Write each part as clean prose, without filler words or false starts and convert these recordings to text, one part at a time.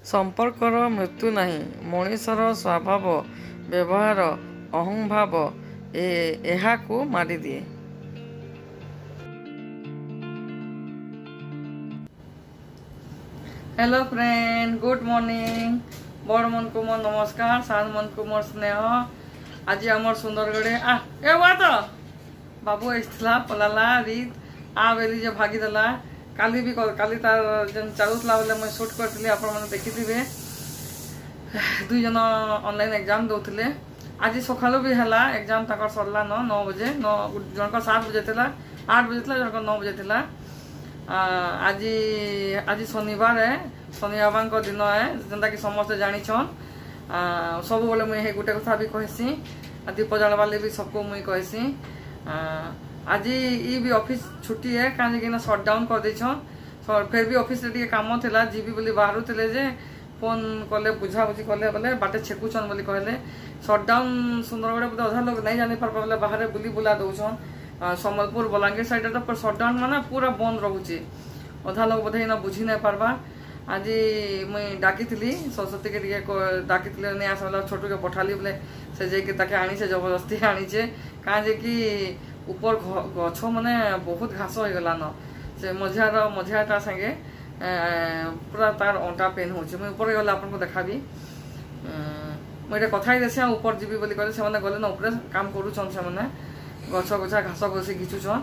संपर्कर मृत्यु नहीं मनीषर स्वभाव व्यवहार अहंभाव को मारी दिए। हेलो फ्रेंड गुड मॉर्निंग बड़ मन को मोर नमस्कार सान मन को मोर स्नेह आज आमर सुंदरगढ़े ए बात बाबू आसला पलाला रीत आ बेली जो भागीदेला काली भी काली तार जन चलुला बोले मुझे सुट करी आप देखिथे दुई जन ऑनलाइन एग्जाम दौले आज सका भी है एग्जाम तक सरला 9 बजे 9 जनक 7 बजे थी 8 बजे थी जनक 9 बजे थी। आज आज शनिवार है शनि बाबा दिन है जेनता कि समस्ते जानिछन सब बोले मुझे गोटे कथा भी कहसी दीप जलवा भी सबको मुई कहसी आज ये भी ऑफिस छुट्टी है कहीं सटडाउन कर देछन फिर भी ऑफिस रे काम थिला जीवी बोली बाहर थे जे फोन कले बुझा बुझी कले बोले बाटे छेकुछन बोली कहले सटडाउन सुंदरगढ़ बोले अधा लोग नहीं जानी पार बोले बाहर बुली बुला दौछन सम्बलपुर बलांगीर साइड तो सटडाउन माने पूरा बंद रोचे अधा लोग बोधे ना बुझी नहीं पार्बा। आज मुई डाकी सरस्वती के डाकी नहीं आसा छोटू के पठाली बोले से जाके आनी से जबरदस्ती आनी से कहाँ जे कि ऊपर गछ माने बहुत घास हो गला न से मझियाटा संगे पूरा तार अंटा पेन हो मुझे ऊपर गले आपन को देखाबी मुझे कथा ही देसी ऊपर जीवी बोली कहले से माने गले न ऊपर काम करूछन से माने गछ गछा घास घसी घिचुछन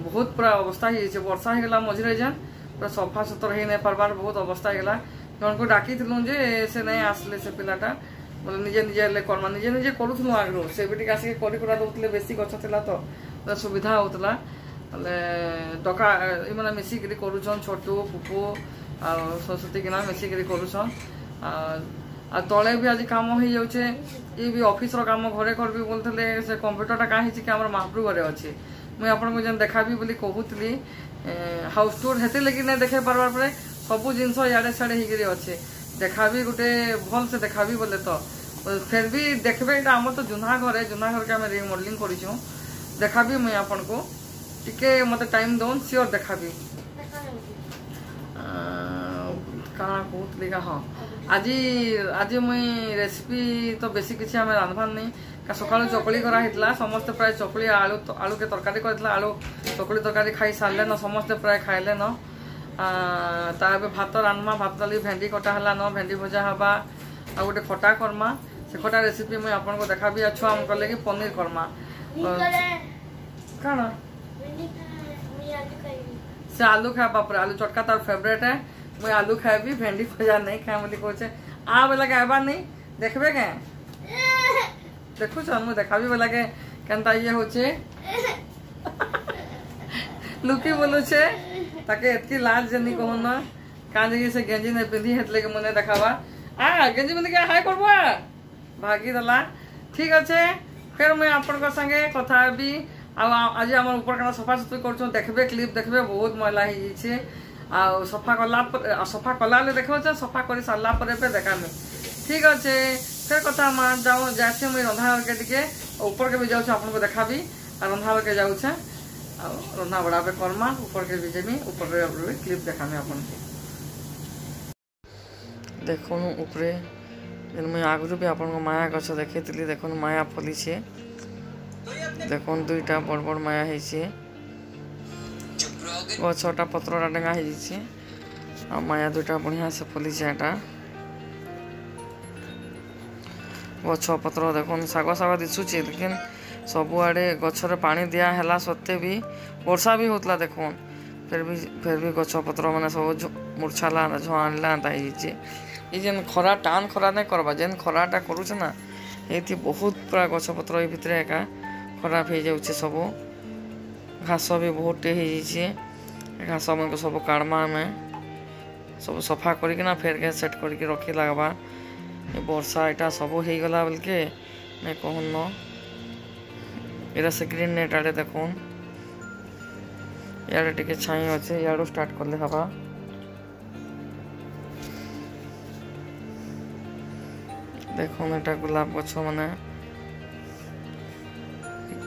बहुत पूरा अवस्था ही वर्षा हो गला मझे जान पूरा सफा सुतर हो नहीं पार्बार बहुत अवस्था हो गला जन को डाकी जे से नहीं आसले से पिलाटा बोले निजे निजे करमा निजे निजे करूँ आगु से भी आसिक कर दौले बेसी गछ था तो सुविधा होता बोले डका ये मिसिक करुछन छोटू पुपू आ सरस्वती किना मिसिक करुछन आ तले भी आज काम हो जाऊे ये भी ऑफिस रो काम घरे करबी बोलते से कंप्यूटरटा कहाँ कि आम महाप्रभु घरे अच्छे मुझे आपको जेन देखाबी बोली कहूली हाउस टूर हेते लगे नहीं देखे पार्बार पर सबू जिनस इे सियाड़े होकर अच्छे देखाबी गोटे भल से देखाबी बोले तो फिर भी देखबे आम तो जुना घर के आम रिमॉडलिंग करूँ देखाबी मुझे आपन को टिके मत टाइम दौन सियोर देखाबी कहाँ कहती हाँ आज आज मुई रेसिपी तो बेसी किसी आम रांधबार नहीं सकालू चकली कराइला समस्ते प्राय चकली आलू आलू के तरकारी कर आलू चकली तरकारी खाई सारे न समस्ते प्राय खाइले न तार भात रान्मा भात डाली भेंडी कटा है न भेंडी भजा हवा आ गोटे खटा करमा से खटा रेसिपी मुझे आपको देखाबी आ छुआ कले कि पनीर करमा कण से आलू खाए बापर आलू चटका तार फेवरेट है मुझे आलू खाएबी भेंडी भजा नहीं खाए बोली कहे आ बेला कहबार नहीं देखबे के देखु मुझे देखाबी बेला के केनता ये होचे लुकी बोलुचे ताके एतकी लाज जनी कहून कहाँ जी से गेंजी नहीं पिंधि हेतले के मुझे देखावा गेंजी पिंधि के हाय करबा भागी दला ठीक अच्छे फिर मुझे आपन संगे कथा भी आज आम ऊपर कना सफा सुतरी कर देखबे क्लिप देखबे बहुत मैला हो सफा कला देखो सफा कर सारा पर देखामी ठीक अच्छे फिर कथा जाऊँ जासी मुझे रंधा के टिके ऊपर के भी जाऊँ आपको देखाबी रंधा के जाऊँ रंधा बड़ा पे करमा ऊपर के भी जेमी ऊपर भी क्लिप देखामी आपन देखो ऊपरे मुझे आगु भी आपन माया गछ देखी देखो माया फली छे देखो दुईटा बड़ बड़ माया है गछटा पत्रटा डेंगा हो माया दुईटा बढ़िया से फली छेटा गछ पत्र देखो शाग शाग दिशुचे लेकिन सबुआड़े गछरे पानी दिया है सत्ते भी वर्षा भी होता देखो फिर भी गछ पत्र मैंने सब मूर्छाला झड़ला ये जेन खरा टान खरा नहीं करवा जेन खराटा करुचे ना ये बहुत पूरा गछ पत्र ये भितर एका खराब हो जाऊे सब घास भी बहुत हो घास मन सब काढ़मा आम सब सफा करना फेर के सेट करके रखी लगवा वर्षा यहाँ सब हो गला बोल के नहीं कहून न इरा से ग्रीन नेट आड़े देखून इे टे छाई अच्छे इू स्टार्ट कले हवा देखो यहाँ गुलाब गछ मैंने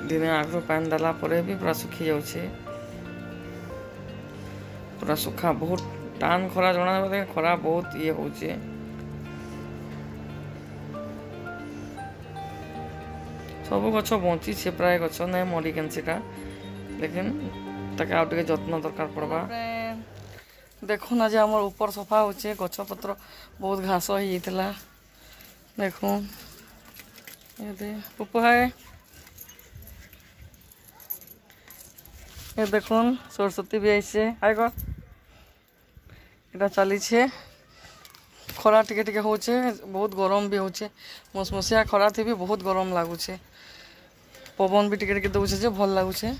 दिने आगु पानी देला भी पूरा सुखी जाऊे पूरा सुखा बहुत टान खरा जना बोले खरा बहुत ये होचे। सब गछ बंची छे प्राय गछ नहीं मरी केनसीटा लेकिन ताके आउ टिके जत्न दरकार पड़बा। देखो ना जे हमर ऊपर सफा होचे गछ पत्र बहुत घास हो जाइतला। देखो ये दे उपाय ये देखो सरस्वती भी आइसे आइगो एटा चली छे। खरा टिके टिके होचे बहुत गरम भी होचे मसमसिया खरा थी भी बहुत गरम लागुचे पवन भी टिके टिके दउचे जे भल लागुचे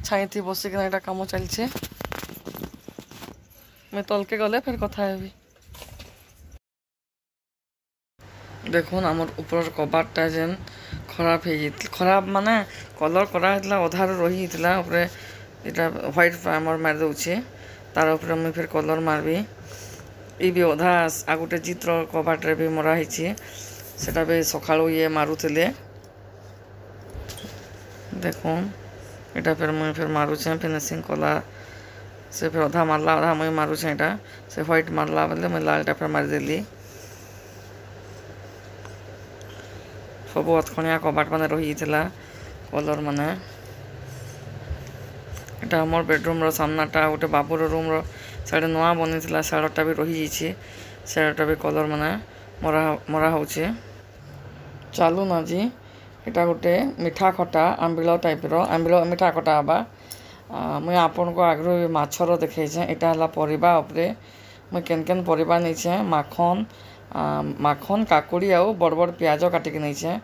छाई थी बसिक एटा काम चलछे। मैं तलके गले फिर कथा हेबी। देखो आमर ऊपर कबाटा जेन खराब हो खराब माने कलर करा अधार रही ऊपर इटा व्हाइट प्राइमर मार दउचे तार ऊपर मुई फिर कलर मारबी। ये भी अधा आ गोटे चित्र कबाटे भी मरा सेटा भी सका ये मारुले। देखो यहाँ फिर मुई फिर मारुचे फिनिशिंग कला से फिर अधा मारला अधा मुई मारुचे यहाँ से व्हाइट मारला बोले मुई लालटा फिर मारिदेली। सब अतखणिया कबाट मैंने रही कलर माने। यहाँ आम बेडरूम सामनाटा गोटे बाबूर रूम साइड नुआ बनी साड़टा भी रही साड़टा भी कलर माने मरा मरा होचे। चालू ना जी यहाँ गोटे मिठा खटा आंबिल टाइप आंबिल मिठा खटा हवा मुई आपन को आग्रह माछर देखे यहाँ है परिबा उपरे मुई केन केन परिबा नहीं माखन माखन काकुड़ी आउ बड़ बड़ प्याज काटिक नहीं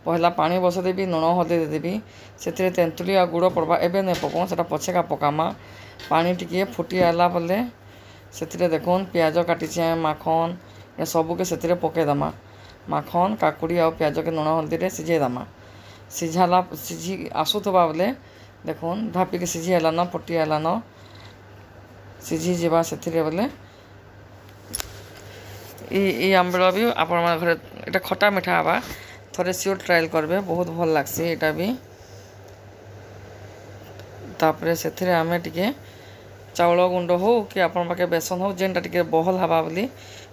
पहला पानी बसदेवी लुण हल्दी देदेवी से तेंतुली आ गुड़ पड़वा एवं नहीं पकाऊँ से पछेका पकामा पानी टिके फुटी आला बोले से देखुन प्याज काटी माखन सबके से पकईदमा माखन काकुड़ी आ प्याज के लुण हल्दी सिझेदमा सिझाला सिझी आसुवा बोले देखुन ढापिक सिझीगलान फुटीगलान सिझीजा से बोले ये आंबिल भी आपण घरे ये खटा मिठा हवा थोड़े सियोर ट्रायल करबे बहुत भल लागसी यहाँ भी। तापर से आम टे चाउल गुंड हो कि आपण पाखे बेसन हो जेनटा टे बहल हवा बोली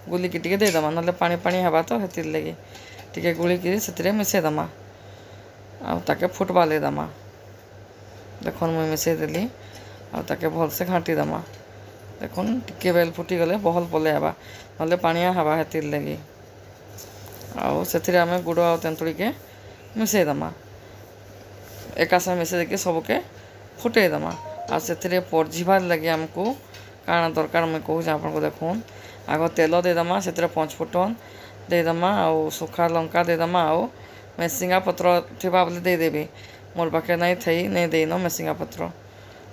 गुलिकी टे देदमा ना पानी पानी हवा तो हेति लगी टे गुलिकी से मिसेदमा आके फुटबा लेदमा। देखो मुझे मिसेदेली आके भलसे घाटीदमा देखुन टिके बेल फुटी गले बहल पले हवा ना पानिया हवा हेति लगी आउ से आम गुड़ आ तेंतुड़ी के मिसेदमा एका साथ मिसे देके सबके फुटेदमा आ से परझिबार लगे आमको काଣା दरकार मुझे कहूँ आपको देखुन आग तेल देदमा से 5 फुटन देदमा आउ सुखा लंका देदमा आउ मेसिंगा पत्र थिबा बोले देदेवी मोर पाखे नहीं थी नहीं देन मेसिंगा पत्र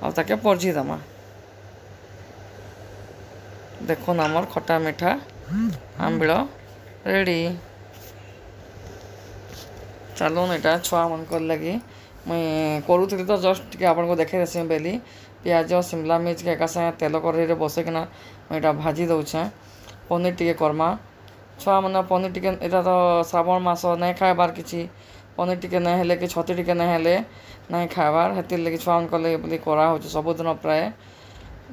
आके परझिदमा। देखुन आमर खटा मिठा आंबिल रेडी। चलुन यहाँ छुआ मन लगी मुई करूली तो जस्ट टे आपको देखे देसी बेली प्याज शिमला मिर्च के एका सागे तेल कड़े बसैकिना मुझे भाजी दौचे पनीर टे करमा छुआ मैंने पनीर टे यहाँ तो श्रावण मास नहीं खाइबार किसी पनीर टे नहीं हेले कि छती टे नहीं हेले नहीं खाइबार हेतिर लगे छुआ मन बोली करा हो सबुदिन प्राय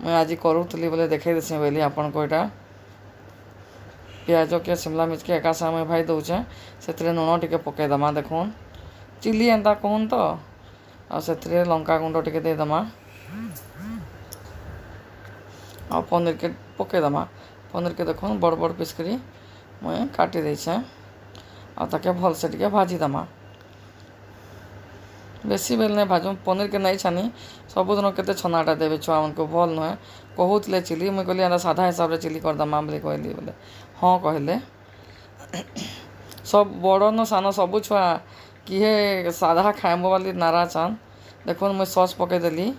मुझे आज करूली बोले देखे देसी बेली आपन को यहाँ प्याज के शिमला मिर्च के एका सागे भाई दौचे से लुण टे पकईदमा देखुन चिली एंता कहून तो से लंका गुंड टे देदमा आ पनीर के पकईदमा पनीर के देखुन बड़ बड़ पीस करी मुझे काटी देछे आके भल से टे भाजीदमा बेसी बेल नहीं भाजू पनीर के नहीं छानी सबुदिन के छनाटा देवे छुआ मन को भल नुहे कहूले चिली मुझे कहली साधा हिसाब से चिली करदमा बोली कहली बोले हाँ कहले सब बड़ न सान सबू छुआ किए साधा खाइब वाली नारा चान देखुन मुझे सस पकईदेली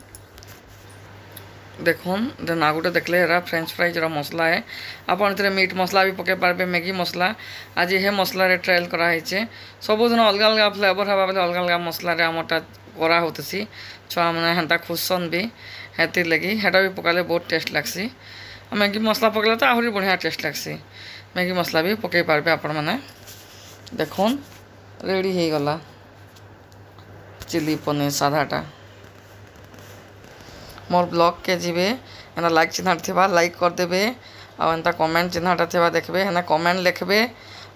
देखुन देन आ गोटे देखले एरा फ्रेंच फ्राइज मसला है आपन इतने मीट मसला भी पकई पारे मैगी मसला आज ये मसला ट्रायल कराई सबुदिन अलग अलग फ्लेवर हवा बोले अलग अलग मसला आमटा करा होती छुआ मैंने हेन्ता खुशन भी हेतिर लगी हेटा भी पकाले बहुत टेस्ट लगसी मैगी मसला पकड़े तो आहरी बढ़िया टेस्ट लगसी मैगी मसला भी पकई पारे आपण मैंने देखुन रेडी हो गला चिली पनीर साधाटा मोर ब्लॉग के जीवे एना लाइक चिन्ह थिबा लाइक करदेबे आ एंता कमेंट चिन्हटा थिबा देखबे हेना कमेंट लिखबे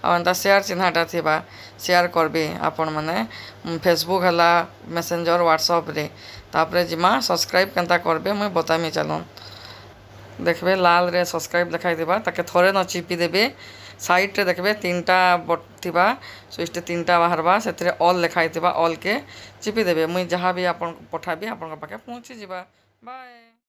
आ एंता शेयर चिन्हटा थिबा शेयर करबे आपण माने फेसबुक हला मैसेंजर व्हाट्सएप रे तापरे जिमा सब्सक्राइब केनता करबे मुई बतामी चलन देखबे लाल रे सब्सक्राइब देखाई देबा ताके थोड़े न चिपी देबे साइड रे देखबे तीनटा थिबा स्विच तीनटा बाहरबा सेतरे ऑल लिखाई थिबा ऑल के चिपी देबे मुई जहाँ भी आपन पठाबी आपन पाखे पहुँची जिबा बाय।